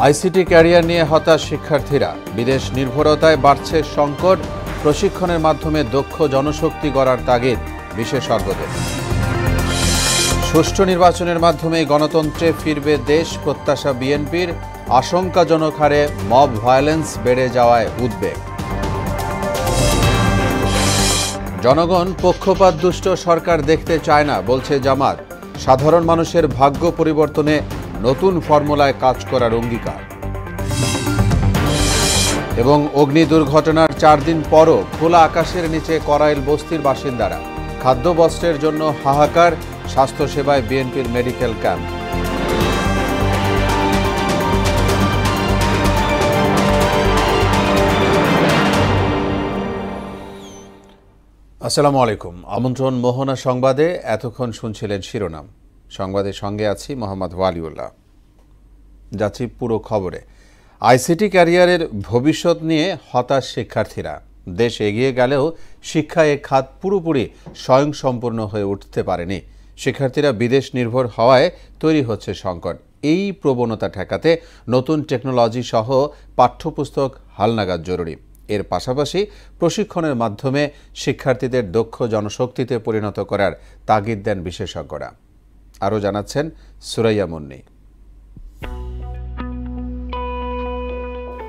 ICT career নিয়ে হতাশ শিক্ষার্থীরা। বিদেশ নির্ভরতায় বাড়ছে সংকট। প্রশিক্ষণের মাধ্যমে দক্ষ জনশক্তি গড়ার তাগিদ বিশেষজ্ঞদের। সুষ্ঠু নির্বাচনের মাধ্যমে গণতন্ত্রে ফিরবে দেশ প্রত্যাশা বিএনপির। আশঙ্কাজনক হারে মব ভায়োলেন্স বেড়ে যাওয়ায় উদ্বেগ। জনগণ পক্ষপাতদুষ্ট সরকার দেখতে চায় না বলছে জামাত। সাধারণ মানুষের ভাগ্য পরিবর্তনে নতুন ফর্মুলায় কাজ করার অঙ্গীকার। এবং অগ্নি দুর্ঘটনার 4 দিন পরও খোলা আকাশের নিচে করাইল বস্তির বাসিন্দারা। খাদ্য বস্ত্রের জন্য হাহাকার। স্বাস্থ্যসেবায় বিএনপির মেডিকেল ক্যাম্প। আসসালামু আলাইকুম। আমন্ত্রণ মোহনা সংবাদে। এতক্ষণ শুনছিলেন শিরোনাম। সংবাদের সঙ্গে আছি মোহাম্মদ ওয়ালিউল্লাহ। যাচ্ছি পুরো খবরে। আইসিটি ক্যারিয়ারের ভবিষ্যৎ নিয়ে হতাশ শিক্ষার্থীরা। দেশ এগিয়ে গেলেও শিক্ষা এ খাত পুরোপুরি স্বয়ংসম্পূর্ণ হয়ে উঠতে পারেনি। শিক্ষার্থীরা বিদেশ নির্ভর হওয়ায় তৈরি হচ্ছে সংকট। এই প্রবণতা ঠেকাতে নতুন টেকনোলজি সহ পাঠ্যপুস্তক হালনাগাদ জরুরি। এর পাশাপাশি প্রশিক্ষণের মাধ্যমে শিক্ষার্থীদের দক্ষ জনশক্তিতে পরিণত করার তাগিদ দেন বিশেষজ্ঞরা। আরও জানাচ্ছেন সুরাইয়া মুন্নি।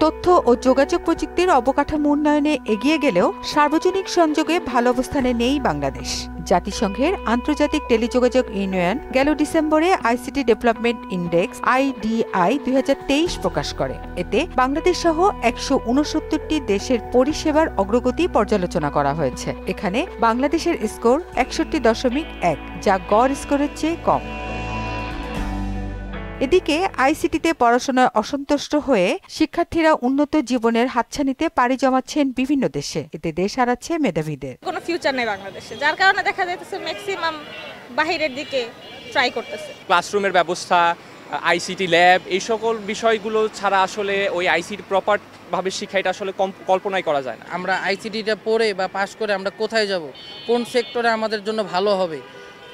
তথ্য ও যোগাযোগ প্রযুক্তির অবকাঠামো উন্নয়নে এগিয়ে গেলেও সার্বজনিক সংযোগে ভালো অবস্থানে নেই বাংলাদেশ। জাতিসংঘের আন্তর্জাতিক টেলিযোগাযোগ ইউনিয়ন গেল ডিসেম্বরে আইসিটি ডেভেলপমেন্ট ইন্ডেক্স IDI 2023 প্রকাশ করে। এতে বাংলাদেশ সহ 169টি দেশের পরিষেবার অগ্রগতি পর্যালোচনা করা হয়েছে। এখানে বাংলাদেশের স্কোর 61.1, যা গড় স্কোরের চেয়ে কম। এদিকে আইসিটিতে পড়াশোনায় অসন্তুষ্ট হয়ে শিক্ষার্থীরা উন্নত জীবনের হাতছানিতে পাড়ি জমাচ্ছেন বিভিন্ন দেশে। এতে দেশ হারাচ্ছে মেধাবীদের। কোনো ফিউচার নেই বাংলাদেশে, যার কারণে দেখা যাচ্ছে ম্যাক্সিমাম বাহিরের দিকে ট্রাই করতেছে। ক্লাসরুমের ব্যবস্থা, আইসিটি ল্যাব, এই সকল বিষয়গুলো ছাড়া আসলে ওই আইসিটি প্রপার ভাবে শিক্ষা এটা আসলে কল্পনাই করা যায় না। আমরা আইসিটিটা পড়ে বা পাশ করে আমরা কোথায় যাব, কোন সেক্টরে আমাদের জন্য ভালো হবে,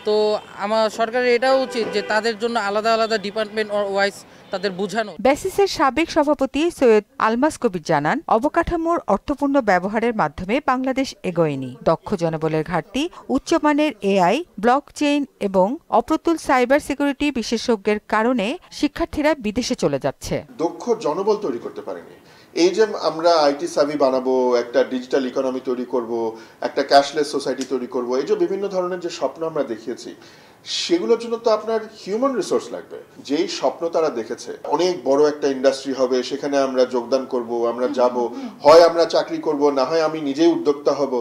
তো আমার সরকারের এটাও উচিত যে তাদের জন্য আলাদা আলাদা ডিপার্টমেন্ট ওয়াইজ তাদের বোঝানো। বেসিসের সাবেক সভাপতি সৈয়দ আলমাস কবির জানান, অবকাঠামোর অর্থপূর্ণ ব্যবহারের মাধ্যমে বাংলাদেশ এগোয়নি। দক্ষ জনবলের ঘাটতি, উচ্চমানের AI, ব্লকচেইন এবং অপ্রতুল সাইবার সিকিউরিটি বিশেষজ্ঞের কারণে শিক্ষার্থীরা বিদেশে চলে যাচ্ছে। দক্ষ জনবল তৈরি করতে পারেনি। এই যে আমরা আইটি সাভি বানাবো, একটা ডিজিটাল ইকোনমি তৈরি করব, একটা ক্যাশলেস সোসাইটি তৈরি করব, এই যে বিভিন্ন ধরনের যে স্বপ্ন আমরা দেখিয়েছি, সেগুলোর জন্য তো আপনার হিউম্যান রিসোর্স লাগবে। যেই স্বপ্ন তারা দেখেছে অনেক বড় একটা ইন্ডাস্ট্রি হবে, সেখানে আমরা যোগদান করব, আমরা যাব, হয় আমরা চাকরি করব, না হয় আমি নিজেই উদ্যোক্তা হব,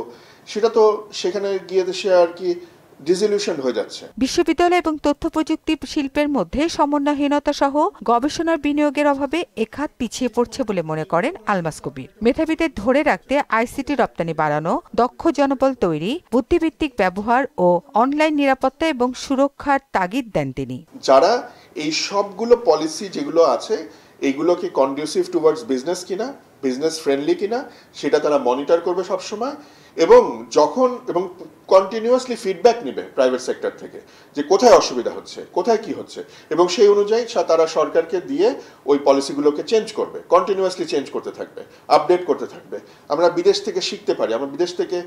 সেটা তো সেখানে গিয়ে দেশে আর কি ডিসলিউশন হয়ে যাচ্ছে। বিশ্ববিদ্যালয় এবং তথ্য প্রযুক্তি শিল্পের মধ্যে সমন্বয়হীনতা সহ গবেষণার বিনিয়োগের অভাবে এখাত পিছিয়ে পড়ছে বলে মনে করেন আলমাস কবির। মেধাবীদের ধরে রাখতে আইসিটি রপ্তানি বাড়ানো, দক্ষ জনবল তৈরি, বুদ্ধিভিত্তিক ব্যবহার ও অনলাইন নিরাপত্তা এবং সুরক্ষার তাগিদ দেন তিনি। যারা এই সবগুলো পলিসি যেগুলো আছে, এইগুলোকে কন্ডিউসিভ টুয়ার্ডস বিজনেস কিনা, বিজনেস ফ্রেন্ডলি কিনা, সেটা তারা মনিটর করবে সবসময়, এবং কন্টিনিউয়াসলি ফিডব্যাক নেবে প্রাইভেট সেক্টর থেকে যে কোথায় অসুবিধা হচ্ছে, কোথায় কি হচ্ছে, এবং সেই অনুযায়ী তারা সরকারকে দিয়ে ওই পলিসিগুলোকে চেঞ্জ করবে, কন্টিনিউয়াসলি চেঞ্জ করতে থাকবে, আপডেট করতে থাকবে। আমরা বিদেশ থেকে শিখতে পারি, আমরা বিদেশ থেকে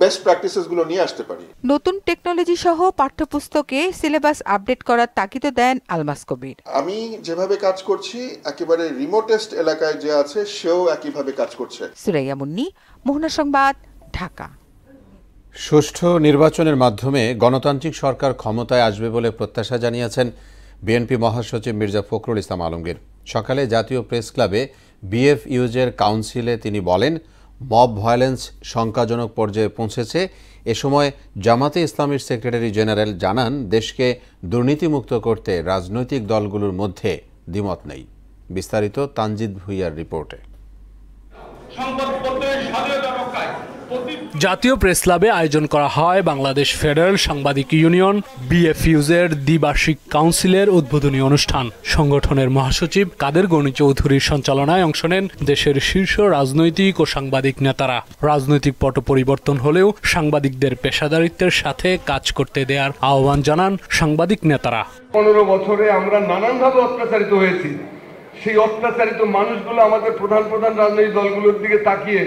বেস্ট প্র্যাকটিসেসগুলো নিয়ে আসতে পারি। নতুন টেকনোলজি সহ পাঠ্যপুস্তকে সিলেবাস আপডেট করার তাগিদ দেন আলমাস কবির। আমি যেভাবে কাজ করছি, একেবারে রিমোটেস্ট এলাকায় যে আছে সেও একইভাবে কাজ করছে। সুরাইয়া মুন্নি, মোহনা সংবাদ, ঢাকা। সুষ্ঠু নির্বাচনের মাধ্যমে গণতান্ত্রিক সরকার ক্ষমতায় আসবে বলে প্রত্যাশা জানিয়েছেন বিএনপি মহাসচিব মির্জা ফখরুল ইসলাম আলমগীর। সকালে জাতীয় প্রেস ক্লাবে BFUজের কাউন্সিলে তিনি বলেন, মব ভায়োলেন্স শঙ্কাজনক পর্যায়ে পৌঁছেছে। এ সময় জামাতে ইসলামীর সেক্রেটারি জেনারেল জানান, দেশকে দুর্নীতিমুক্ত করতে রাজনৈতিক দলগুলোর মধ্যে দ্বিমত নেই। বিস্তারিত তানজিদ ভুইয়ার রিপোর্টে। জাতীয় প্রেস ক্লাবে আয়োজন করা হয় বাংলাদেশ ফেডারেল সাংবাদিক ইউনিয়ন BFUজের দ্বিবার্ষিক কাউন্সিলের উদ্বোধনী অনুষ্ঠান। সংগঠনের মহাসচিব কাদের গনি চৌধুরীর সঞ্চালনায় অংশ নেন দেশের শীর্ষ রাজনৈতিক ও সাংবাদিক নেতারা। রাজনৈতিক পট পরিবর্তন হলেও সাংবাদিকদের পেশাদারিত্বের সাথে কাজ করতে দেওয়ার আহ্বান জানান সাংবাদিক নেতারা। 15 বছরে আমরা নানানভাবে অত্যাচারিত হয়েছি, সেই অত্যাচারিত মানুষগুলো আমাদের প্রধান রাজনৈতিক দলগুলোর দিকে তাকিয়ে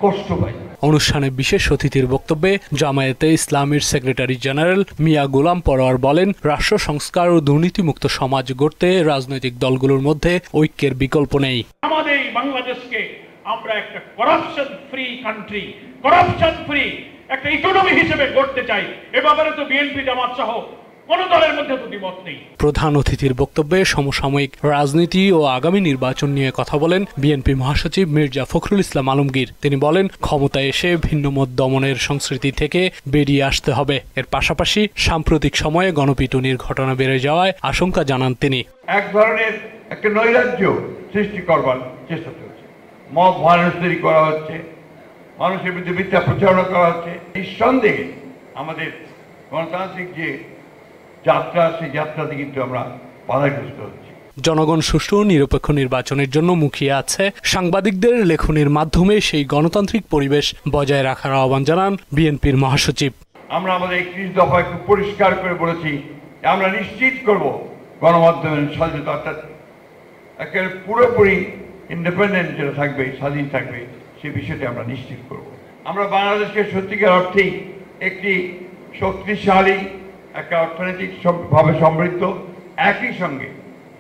কষ্ট পায়। অনুষ্ঠানে বিশেষ অতিথির বক্তব্যে জামায়াতে ইসলামীর সেক্রেটারি জেনারেল মিয়া গোলাম পরোয়ার বলেন, রাষ্ট্র সংস্কার ও দুর্নীতিমুক্ত সমাজ গড়তে রাজনৈতিক দলগুলোর মধ্যে ঐক্যের বিকল্প নেই। আমাদের এই বাংলাদেশকে আমরা একটা corruption free country, corruption free একটা ইকোনমি হিসেবে গড়তে চাই। এ ব্যাপারে তো বিএনপি জামাত সহ কোন দলের মধ্যে তো দ্বিমত নেই। প্রধান অতিথির বক্তব্যে সমসাময়িক রাজনীতি ও আগামী নির্বাচন নিয়ে কথা বলেন বিএনপি মহাসচিব মির্জা ফখরুল ইসলাম আলমগীর। তিনি বলেন, ক্ষমতায় এসে ভিন্নমত দমনের সংস্কৃতি থেকে বেরিয়ে আসতে হবে। এর পাশাপাশি সাম্প্রতিক সময়ে গণপিটুনির ঘটনা বেড়ে যাওয়ায় আশঙ্কা জানান তিনি। এক ধরনের একটা নৈরাজ্য সৃষ্টি করবার চেষ্টা চলছে, মব ভায়োলেন্স তৈরি করা হচ্ছে, মানুষের বিরুদ্ধে মিথ্যা প্রচারণা করা হচ্ছে। নিঃসন্দেহে আমাদের গণতান্ত্রিক যে যাত্রা, সেই যাত্রাতে কিন্তু আমরা বাধাগ্রস্ত হচ্ছি। জনগণ সুষ্ঠু নিরপেক্ষ নির্বাচনের জন্য মুখিয়ে আছে। সাংবাদিকদের লেখনির মাধ্যমে সেই গণতান্ত্রিক পরিবেশ বজায় রাখার আহ্বান জানান বিএনপির মহাসচিব। আমরা আমাদের 31 দফায় খুব পরিষ্কার করে বলেছি, আমরা নিশ্চিত করব গণমাধ্যমের স্বাধীনতা, অর্থাৎ একেবারে পুরোপুরি ইন্ডিপেন্ডেন্ট যেটা থাকবে, স্বাধীন থাকবে, সেই বিষয়টি আমরা নিশ্চিত করব। আমরা বাংলাদেশকে সত্যিকার অর্থেই একটি শক্তিশালী, একটা অর্থনৈতিক ভাবে সমৃদ্ধ, একই সঙ্গে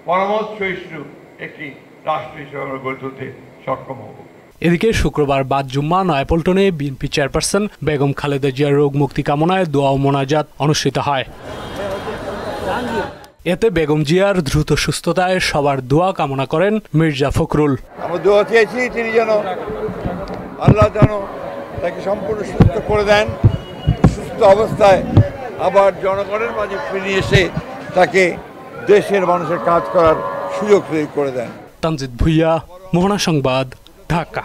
পরামর্শ সহিষ্ণু একটি রাষ্ট্র হিসেবে আমরা গড়ে তুলতে সক্ষম হব। এদিকে শুক্রবার বাদ জুম্মা নয়াপল্টনে বিএনপি চেয়ারপারসন বেগম খালেদা জিয়ার রোগ মুক্তি কামনায় দোয়া ও মোনাজাত অনুষ্ঠিত হয়। এতে বেগম জিয়ার দ্রুত সুস্থতায় সবার দোয়া কামনা করেন মির্জা ফখরুল। আমরা দোয়া চেয়েছি তিনি যেন আল্লাহ যেন তাকে সম্পূর্ণ সুস্থ করে দেন, সুস্থ অবস্থায় আবার জনগণের মাঝে ফিরে এসে তাকে দেশের মানুষের কাজ করার সুযোগ তৈরি করে দেন। তানজিদ ভুইয়া, মোহনা সংবাদ, ঢাকা।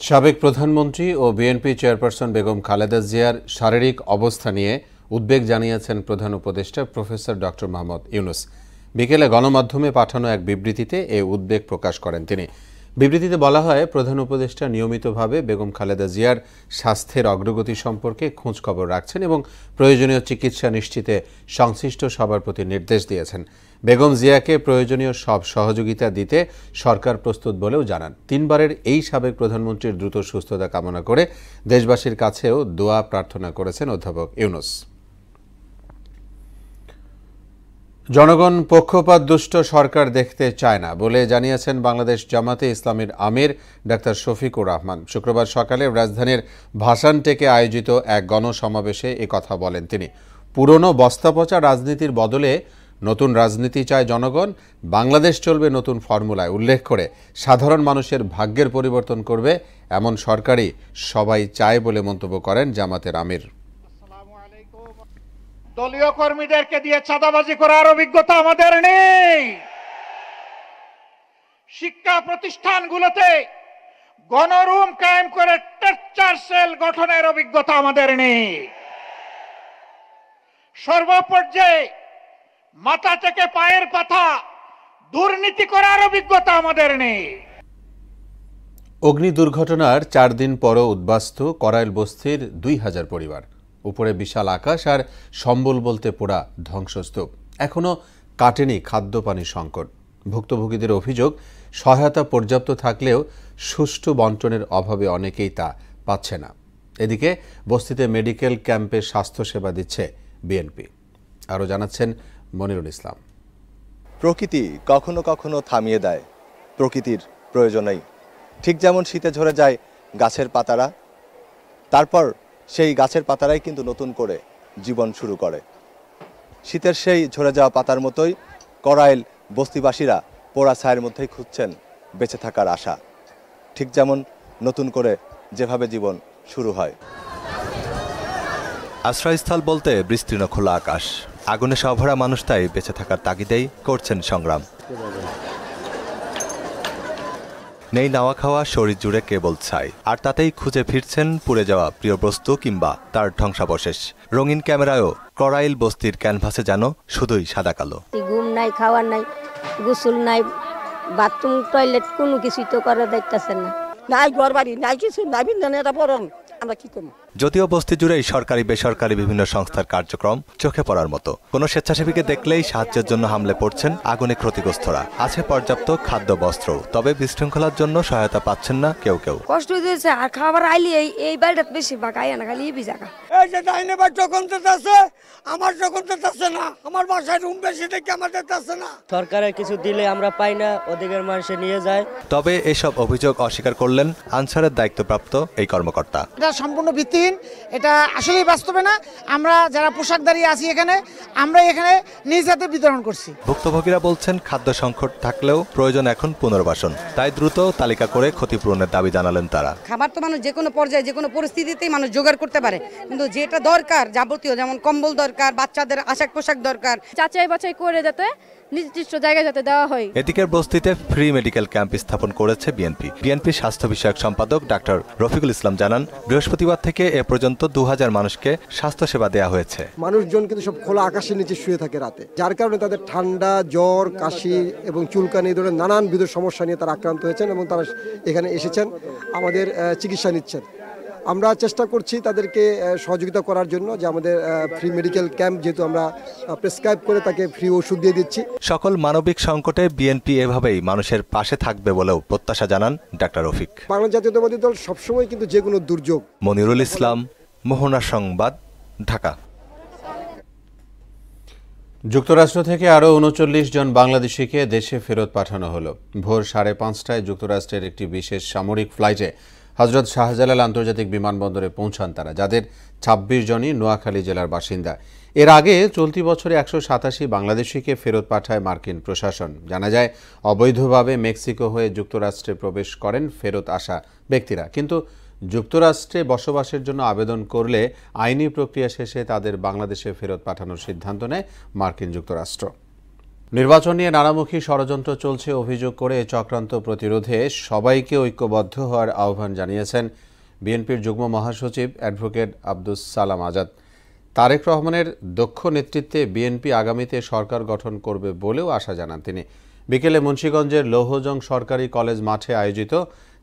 সাবেক প্রধানমন্ত্রী ও বিএনপি চেয়ারপারসন বেগম খালেদা জিয়ার শারীরিক অবস্থা নিয়ে উদ্বেগ জানিয়েছেন প্রধান উপদেষ্টা প্রফেসর ডক্টর মোহাম্মদ ইউনূস। বিকেলে গণমাধ্যমে পাঠানো এক বিবৃতিতে এই উদ্বেগ প্রকাশ করেন তিনি। বিবৃতিতে বলা হয়, প্রধান উপদেষ্টা নিয়মিতভাবে বেগম খালেদা জিয়ার স্বাস্থ্যের অগ্রগতি সম্পর্কে খোঁজখবর রাখছেন এবং প্রয়োজনীয় চিকিৎসা নিশ্চিতে সংশ্লিষ্ট সবার প্রতি নির্দেশ দিয়েছেন। বেগম জিয়াকে প্রয়োজনীয় সব সহযোগিতা দিতে সরকার প্রস্তুত বলেও জানান। 3 বারের এই সাবেক প্রধানমন্ত্রীর দ্রুত সুস্থতা কামনা করে দেশবাসীর কাছেও দোয়া প্রার্থনা করেছেন অধ্যাপক ইউনূস। জনগণ পক্ষপাতদুষ্ট সরকার দেখতে চায় না বলে জানিয়েছেন বাংলাদেশ জামাতে ইসলামীর আমির ডাক্তার শফিকুর রহমান। শুক্রবার সকালে রাজধানীর ভাসানটেকে আয়োজিত এক গণসমাবেশে কথা বলেন তিনি। পুরনো বস্তাপচা রাজনীতির বদলে নতুন রাজনীতি চায় জনগণ, বাংলাদেশ চলবে নতুন ফর্মুলায়। উল্লেখ করে সাধারণ মানুষের ভাগ্যের পরিবর্তন করবে এমন সরকারই সবাই চায় বলে মন্তব্য করেন জামাতের আমির। দলীয় কর্মীদেরকে দিয়ে চাঁদাবাজি করার অভিজ্ঞতা আমাদের নেই। শিক্ষা প্রতিষ্ঠানগুলোতে গণরুম কায়েম করে টর্চার সেল গঠনের অভিজ্ঞতা আমাদের নেই। সর্বপর্যায়ে মাথা থেকে পায়ের পাতা দুর্নীতি করার অভিজ্ঞতা আমাদের নেই। অগ্নি দুর্ঘটনার 4 দিন পরও উদ্বাস্তু করাইল বস্তির 2000 পরিবার। উপরে বিশাল আকাশ আর সম্বল বলতে পোড়া ধ্বংসস্তূপ। এখনও কাটেনি খাদ্য পানির সংকট। ভুক্তভোগীদের অভিযোগ, সহায়তা পর্যাপ্ত থাকলেও সুষ্ঠু বন্টনের অভাবে অনেকেই তা পাচ্ছে না। এদিকে বস্তিতে মেডিকেল ক্যাম্পে স্বাস্থ্যসেবা দিচ্ছে বিএনপি। আরও জানাচ্ছেন মনিরুল ইসলাম। প্রকৃতি কখনো কখনো থামিয়ে দেয়, প্রকৃতির প্রয়োজনেই। ঠিক যেমন শীতে ঝরে যায় গাছের পাতারা, তারপর সেই গাছের পাতারাই কিন্তু নতুন করে জীবন শুরু করে। শীতের সেই ঝরে যাওয়া পাতার মতোই করাইল বস্তিবাসীরা পোড়া ছায়ের মধ্যেই খুঁজছেন বেঁচে থাকার আশা। ঠিক যেমন নতুন করে যেভাবে জীবন শুরু হয়। আশ্রয়স্থল বলতে বিস্তীর্ণ খোলা আকাশ, আগুনে সভরা মানুষ তাই বেঁচে থাকার তাগিদেই করছেন সংগ্রাম। নেই নাওয়া খাওয়া, শরীর জুড়ে কেবল ছাই, আর তাতেই খুঁজে ফিরছেন পুড়ে যাওয়া প্রিয় বস্তু কিংবা তার ধ্বংসাবশেষ। রঙিন ক্যামেরায়ও করাইল বস্তির ক্যানভাসে যেন শুধুই সাদা কালো। ঘুম নাই, খাওয়ার নাই, গোসল নাই, বাথরুম টয়লেট কোনো কিছুই তো করা যাইতেছে না। নাই ঘর বাড়ি নাই কিছু নাই বিন্দা পড়ন আমরা কি করবো। যদিও বস্তি জুড়েই সরকারি বেসরকারি বিভিন্ন সংস্থার কার্যক্রম চোখে পড়ার মতো। কোনো স্বেচ্ছাসেবীকে দেখলেই সাহায্যের জন্য হামলে পড়ছেন আগুনে ক্ষতিগ্রস্তরা। আছে পর্যাপ্ত খাদ্য বস্ত্র, তবে বিশৃঙ্খলার জন্য সহায়তা পাচ্ছেন না কেউ কেউ। কষ্ট দিয়েছে আর খাবার আইলি এই বাড়িটা বেশি বাগাই না খালি বিজাকা। এই যে ডাইনে বা যখন তো আছে আমার যখন তো আছে না, আমার বাসায় রুম বেশি দেখে আমাদের আছে না। সরকারের কিছু দিলে আমরা পাই না, ওদিকের মানুষে নিয়ে যায়। তবে এসব অভিযোগ অস্বীকার করলেন আনসারের দায়িত্বপ্রাপ্ত এই কর্মকর্তা। এটা সম্পূর্ণ ভিত্তিহীন, এটা আসলেই বাস্তবে না। আমরা যারা পোশাকধারী আছি এখানে, আমরা এখানে নিজ হাতে বিতরণ করছি। ভুক্তভোগীরা বলছেন খাদ্য সংকট থাকলেও প্রয়োজন এখন পুনর্বাসন, তাই দ্রুত তালিকা করে ক্ষতিপূরণের দাবি জানালেন তারা। খাবার তো মানুষ যে কোনো পর্যায়ে যে কোনো পরিস্থিতিতেই মানুষ জোগাড় করতে পারে, কিন্তু যেটা দরকার যাবতীয় যেমন কম্বল দরকার, বাচ্চাদের আশাক পোশাক দরকার, যাচাই বাছাই করে যাতে নির্দিষ্ট জায়গায় যাতে দেওয়া হয়। এদিকের বস্তিতে ফ্রি মেডিকেল ক্যাম্প স্থাপন করেছে বিএনপির স্বাস্থ্য বিষয়ক সম্পাদক ডাক্তার রফিকুল ইসলাম জানান, বৃহস্পতিবার থেকে এ পর্যন্ত 2000 মানুষকে স্বাস্থ্যসেবা দেওয়া হয়েছে। মানুষজন কিন্তু সব খোলা আকাশের নিচে শুয়ে থাকে রাতে, যার কারণে তাদের ঠান্ডা, জ্বর, কাশি এবং চুলকানি এই ধরনের নানানবিধ সমস্যা নিয়ে তারা আক্রান্ত হয়েছেন এবং তারা এখানে এসেছেন, আমাদের চিকিৎসা নিচ্ছেন। আমরা চেষ্টা করছি তাদেরকে সহযোগিতা করার জন্য, যে আমাদের ফ্রি মেডিকেল ক্যাম্প যেহেতু আমরা প্রেসক্রাইব করে তাকে ফ্রি ওষুধ দিয়ে দিচ্ছি। সকল মানবিক সংকটে বিএনপি এভাবেই মানুষের পাশে থাকবে বলেও প্রত্যাশা জানান ডাক্তার রফিক। বাংলাদেশ জাতীয়তাবাদী দল সবসময় কিন্তু যে কোনো দুর্যোগ। মনিরুল ইসলাম, মোহনা সংবাদ, ঢাকা। যুক্তরাষ্ট্র থেকে আরও 39 জন বাংলাদেশিকে দেশে ফেরত পাঠানো হলো। ভোর 5:30টায় যুক্তরাষ্ট্রের একটি বিশেষ সামরিক ফ্লাইটে হজরত শাহজালাল আন্তর্জাতিক বিমানবন্দরে পৌঁছান তারা, যাদের 26 জনই নোয়াখালী জেলার বাসিন্দা। এর আগে চলতি বছরে 187 বাংলাদেশিকে ফেরত পাঠায় মার্কিন প্রশাসন। জানা যায়, অবৈধভাবে মেক্সিকো হয়ে যুক্তরাষ্ট্রে প্রবেশ করেন ফেরত আসা ব্যক্তিরা, কিন্তু যুক্তরাষ্ট্রে বসবাসের জন্য আবেদন করলে আইনি প্রক্রিয়া শেষে তাদের বাংলাদেশে ফেরত পাঠানোর সিদ্ধান্ত নেয় মার্কিন যুক্তরাষ্ট্র। নির্বাচন নিয়ে নানামুখী ষড়যন্ত্র চলছে অভিযোগ করে চক্রান্ত প্রতিরোধে সবাইকে ঐক্যবদ্ধ হওয়ার আহ্বান জানিয়েছেন বিএনপির যুগ্ম মহাসচিব অ্যাডভোকেট আব্দুস সালাম আজাদ। তারেক রহমানের দক্ষ নেতৃত্বে বিএনপি আগামীতে সরকার গঠন করবে বলেও আশা জানান তিনি। বিকেলে মুন্সিগঞ্জের লৌহজং সরকারি কলেজ মাঠে আয়োজিত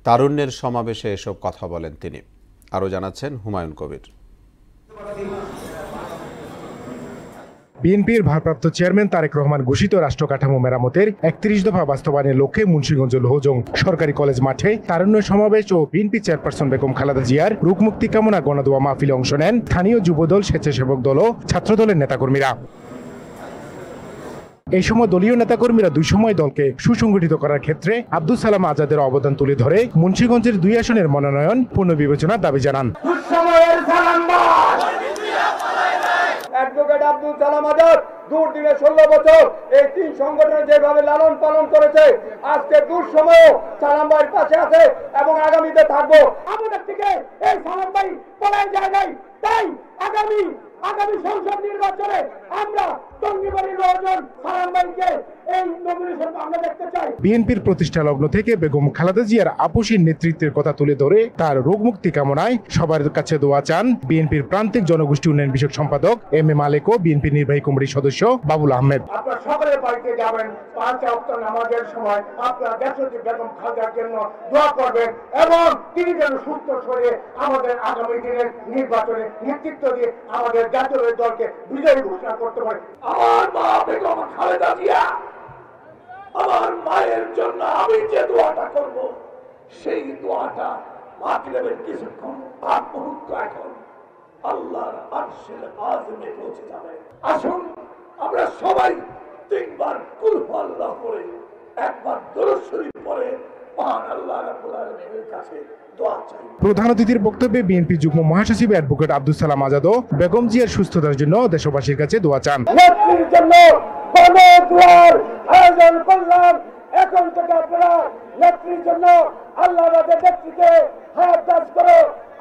তারুণ্যের সমাবেশে এসব কথা বলেন তিনি। আরও জানাচ্ছেন হুমায়ুন কবির। বিএনপির ভারপ্রাপ্ত চেয়ারম্যান তারেক রহমান ঘোষিত রাষ্ট্র কাঠামো মেরামতের 31 দফা বাস্তবায়নের লক্ষ্যে মুন্সিগঞ্জ লৌহজং সরকারি কলেজ মাঠে তারুণ্য সমাবেশ ও বিএনপি চেয়ারপারসন বেগম খালেদা জিয়ার রোগমুক্তি কামনা গণদোয়া মাহফিলে অংশ নেন স্থানীয় যুবদল, স্বেচ্ছাসেবক দল ও ছাত্রদলের নেতাকর্মীরা। এই সময় দলীয় নেতাকর্মীরা দুই সময় দলকে সুসংগঠিত করার ক্ষেত্রে আব্দুস সালাম আজাদের অবদান তুলে ধরে মুন্সিগঞ্জের 2 আসনের মনোনয়ন পুনর্বিবেচনার দাবি জানান। অ্যাডভোকেট আব্দুল সালাম আজাদ দুর্দিনে 16 বছর এই 3 সংগঠনের যেভাবে লালন পালন করেছে, আজকে দুঃসময় সালাম ভাইয়ের পাশে আছে এবং আগামীতে থাকবো। আমাদের থেকে এই সালাম ভাই পলায় যায় নাই, তাই আগামী সংসদ নির্বাচনে আমরা বিএনপির প্রতিষ্ঠা লগ্ন থেকে বেগম খালেদা জিয়ার আপসীর নেতৃত্বের কথা তুলে ধরে তার রোগমুক্তি কামনায় সবার কাছে দোয়া চান বিএনপির প্রান্তিক জনগোষ্ঠী উন্নয়ন বিষয়ক সম্পাদক M A Malek O BNP নির্বাহী কমিটির সদস্য বাবুল আহমেদ। আপনারা সকলের বাড়িতে যাবেন, 5 ওয়াক্ত নামাজের সময় আপনারা দেশটি বেগম খালেদার জন্য দোয়া করবেন এবং তিনি যেন সুস্থ শরীরে আমাদের আগামী দিনের নির্বাচনে নেতৃত্ব দিয়ে আমাদের জাতীয় দলকে বিজয়ী ঘোষণা করতে পারে। আমার মা বেগম খালেদা জিয়া, আমার মায়ের জন্য আমি যে দোয়াটা করব, সেই দোয়াটা মাগরিবের কিছুক্ষণ আগ মুহূর্ত এখন আল্লাহর আরশের আযমে পৌঁছে যাবে। আসুন আমরা সবাই 3 বার কুল হু আল্লাহ পড়ে, একবার দরুদ শরীফ পড়ে মহান আল্লাহ রাব্বুল আলামিনের কাছে দোয়া চাই। প্রধান অতিথির বক্তব্যে বিএনপি যুগ্ম মহাসচিব অ্যাডভোকেট আব্দুস সালাম আজাদ ও বেগম জিয়ার সুস্থতার জন্য দেশবাসীর কাছে দোয়া চান। নেত্রীর জন্য বড় দোয়ার আয়োজন করলাম। এখন থেকে আপনারা নেত্রীর জন্য আল্লাহ আমাদের নেত্রীকে হায়াত দান করো,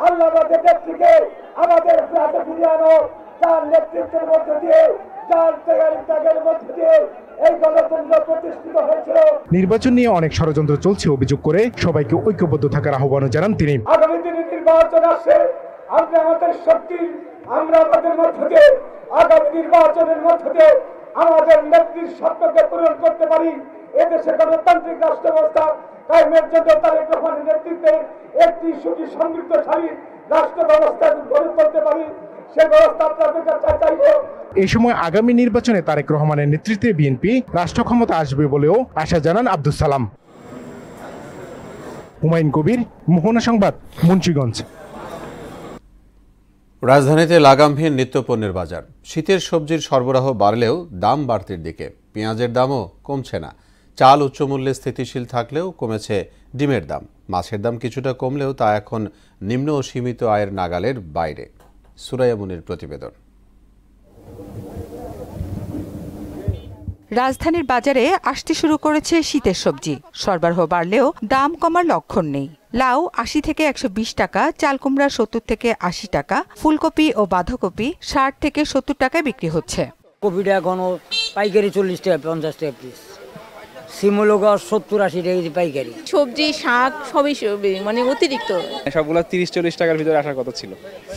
আল্লাহ আমাদের নেত্রীকে আমাদের হাতে ফিরিয়ে আনো, তার নেতৃত্বের মধ্যে দিয়ে, যার ত্যাগের মধ্যে দিয়ে এই গণতন্ত্র প্রতিষ্ঠিত হয়েছিল। নির্বাচন নিয়ে অনেক ষড়যন্ত্র চলছে অভিযোগ করে সবাইকে ঐক্যবদ্ধ থাকার আহ্বান জানান তিনি। আগামী দিনে নির্বাচন আসছে, আমরা আমাদের শক্তি, আমরা আমাদের মধ্যে দিয়ে আগামী নির্বাচনের মধ্যে দিয়ে আমাদের নেত্রীর স্বপ্নকে পূরণ করতে পারি। এদেশে গণতান্ত্রিক রাষ্ট্র ব্যবস্থা কায়েমের জন্য তারেক রহমানের নেতৃত্বে একটি সুসমৃদ্ধশালী রাষ্ট্র ব্যবস্থা গড়ে তুলতে পারি, সে ব্যবস্থা আপনাদের কাছে চাইব। এই সময় আগামী নির্বাচনে তারেক রহমানের নেতৃত্বে বিএনপি রাষ্ট্র ক্ষমতা আসবে বলেও আশা জানান আব্দুল সালাম। হুমায়ুন কবির, মোহনা সংবাদ, মুন্সিগঞ্জ। রাজধানীতে লাগামহীন নিত্যপণ্যের বাজার। শীতের সবজির সরবরাহ বাড়লেও দাম বাড়তির দিকে। পেঁয়াজের দামও কমছে না। চাল উচ্চমূল্যে স্থিতিশীল থাকলেও কমেছে ডিমের দাম। মাছের দাম কিছুটা কমলেও তা এখন নিম্ন ও সীমিত আয়ের নাগালের বাইরে। সুরাইয়া মুনির প্রতিবেদন। রাজধানীর বাজারে আসতে শুরু করেছে শীতের সবজি। সরবরাহ বাড়লেও দাম কমার লক্ষণ নেই। লাউ ৮০ থেকে ১২০ টাকা, চাল কুমড়া ৭০ থেকে ৮০ টাকা, ফুলকপি ও বাঁধাকপি ৬০ থেকে ৭০ টাকায় বিক্রি হচ্ছে। কপিটা এখনো পাইকারি ৪০ টাকা ৫০ টাকা পিস, শিমুলগা ৭০-৮০ টাকা পাইকারি। সবজি শাক সবই মানে অতিরিক্ত, সবগুলো ৩০-৪০ টাকার ভিতরে আসার কথা ছিল,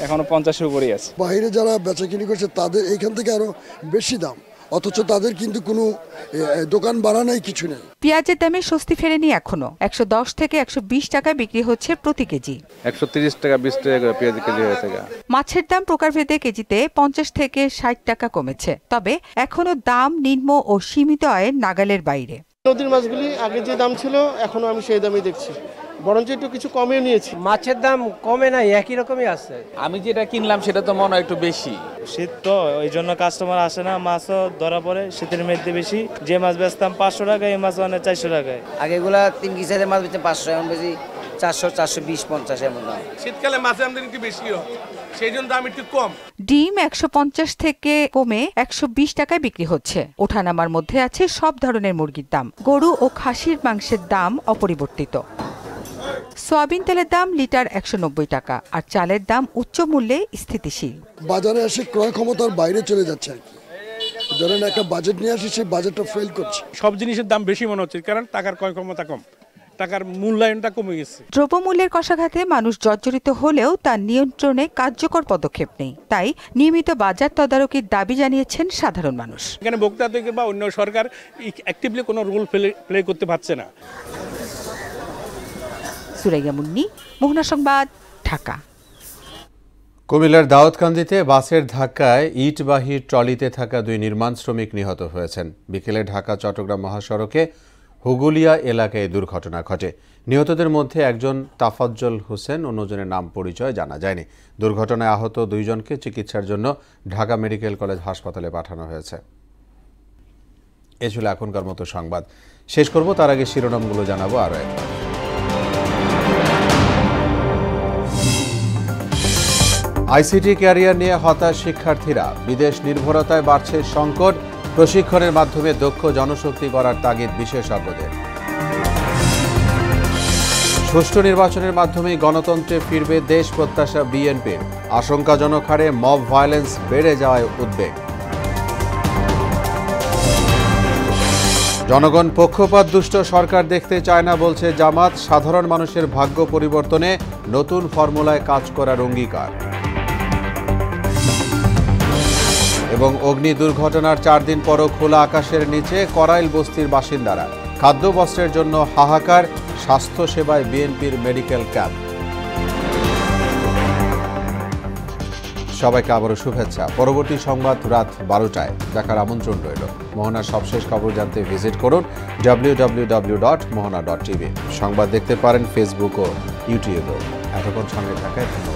এখনো ৫০-এর উপরেই আছে। বাইরে যারা বেচাকিনি করছে তাদের এইখান থেকে আরো বেশি দাম, অথচ তাদের কিন্তু কোনো দোকান বাড়া নাই, কিছু নেই। পেঁয়াজের দামে স্বস্তি ফেরেনি এখনো। ১১০ থেকে ১২০ টাকায় বিক্রি হচ্ছে প্রতি কেজি। ১৩০ টাকা ২০ টাকা করে পেঁয়াজ কেজি হয়েছে। মাছের দাম প্রকারভেদে কেজিতে ৫০ থেকে ৬০ টাকা কমেছে, তবে এখনো দাম নিম্ন ও সীমিত আয়ের নাগালের বাইরে। নদীর মাছগুলি আগে যে দাম ছিল এখনো আমি সেই দামই দেখছি, বরঞ্চ একটু কিছু কমে নিয়েছি। মাছের দাম কমে নাই, একই রকমই আছে। আমি যেটা কিনলাম সেটা তো মনে হয় একটু বেশি। শীত তো ওই জন্য কাস্টমার আসে না, মাছও ধরা পড়ে শীতের মধ্যে বেশি। যে মাছ বেচতাম ৫০০ টাকা, এই মাছ মানে 400 টাকায়। আগেগুলা ৩ কেজির মাছ বেচে ৫০০, এখন বেশি ৪০০, ৪২০, ৫০ এমন দাম। শীতকালে মাছের আমদানি একটু বেশি হয়, সেই জন্য দাম একটু কম। ডিম ১৫০ থেকে কমে ১২০ টাকায় বিক্রি হচ্ছে। ওঠানামার মধ্যে আছে সব ধরনের মুরগির দাম। গরু ও খাসির মাংসের দাম অপরিবর্তিত। সয়াবিন তেলের দাম লিটার ১৯০ টাকা, আর চালের দাম উচ্চ মূল্যে স্থিতিশীল। বাজারে এসে ক্রয় ক্ষমতার বাইরে চলে যাচ্ছে আর কি। ধরেন একটা বাজেট নিয়ে আসি, সেই বাজেটটা ফেল করছে। সব জিনিসের দাম বেশি মনে হচ্ছে, কারণ টাকার ক্রয় ক্ষমতা কম, টাকার মূল্যায়নটা কমে গেছে। দ্রব্যমূল্যের কষাঘাতে মানুষ জর্জরিত হলেও তার নিয়ন্ত্রণে কার্যকর পদক্ষেপ নেই। তাই নিয়মিত বাজার তদারকির দাবি জানিয়েছেন সাধারণ মানুষ। এখানে ভোক্তাদের বা অন্য সরকার অ্যাক্টিভলি কোনো রোল প্লে করতে পারছে না। সুরাইয়া মুন্নি, মোহনা সংবাদ, ঢাকা। কুমিল্লার দাউদকান্দিতে বাসের ধাক্কায় ইটবাহী ট্রলিতে থাকা 2 নির্মাণ শ্রমিক নিহত হয়েছেন। বিকেলে ঢাকা চট্টগ্রাম মহাসড়কে হুগুলিয়া এলাকায় দুর্ঘটনা ঘটে। নিহতদের মধ্যে একজন তাফাজ্জল হোসেন, অন্যজনের নাম পরিচয় জানা যায়নি। দুর্ঘটনায় আহত 2 জনকে চিকিৎসার জন্য ঢাকা মেডিকেল কলেজ হাসপাতালে পাঠানো হয়েছে। এ ছিল এখনকার মতো সংবাদ। শেষ করব, তার আগে শিরোনামগুলো জানাবো আরও একবার। আইসিটি ক্যারিয়ার নিয়ে হতাশ শিক্ষার্থীরা। বিদেশ নির্ভরতায় বাড়ছে সংকট। প্রশিক্ষণের মাধ্যমে দক্ষ জনশক্তি করার তাগিদ বিশেষজ্ঞদের। সুষ্ঠু নির্বাচনের মাধ্যমেই গণতন্ত্রে ফিরবে দেশ প্রত্যাশা বিএনপির। আশঙ্কাজনক হারে মব ভায়োলেন্স বেড়ে যাওয়ায় উদ্বেগ। জনগণ পক্ষপাত দুষ্ট সরকার দেখতে চায় না বলছে জামাত। সাধারণ মানুষের ভাগ্য পরিবর্তনে নতুন ফর্মুলায় কাজ করার অঙ্গীকার। এবং অগ্নি দুর্ঘটনার 4 দিন পরও খোলা আকাশের নিচে করাইল বস্তির বাসিন্দারা। খাদ্য বস্ত্রের জন্য হাহাকার। স্বাস্থ্য সেবায় বিএনপির মেডিকেল ক্যাম্প। সবাইকে আবারও শুভেচ্ছা। পরবর্তী সংবাদ রাত 12টায় দেখার আমন্ত্রণ রইল। মোহনার সবশেষ খবর জানতে ভিজিট করুন www.mohana.tv। সংবাদ দেখতে পারেন ফেসবুক ও ইউটিউবেও। এতক্ষণ সঙ্গে থাকায় ধন্যবাদ।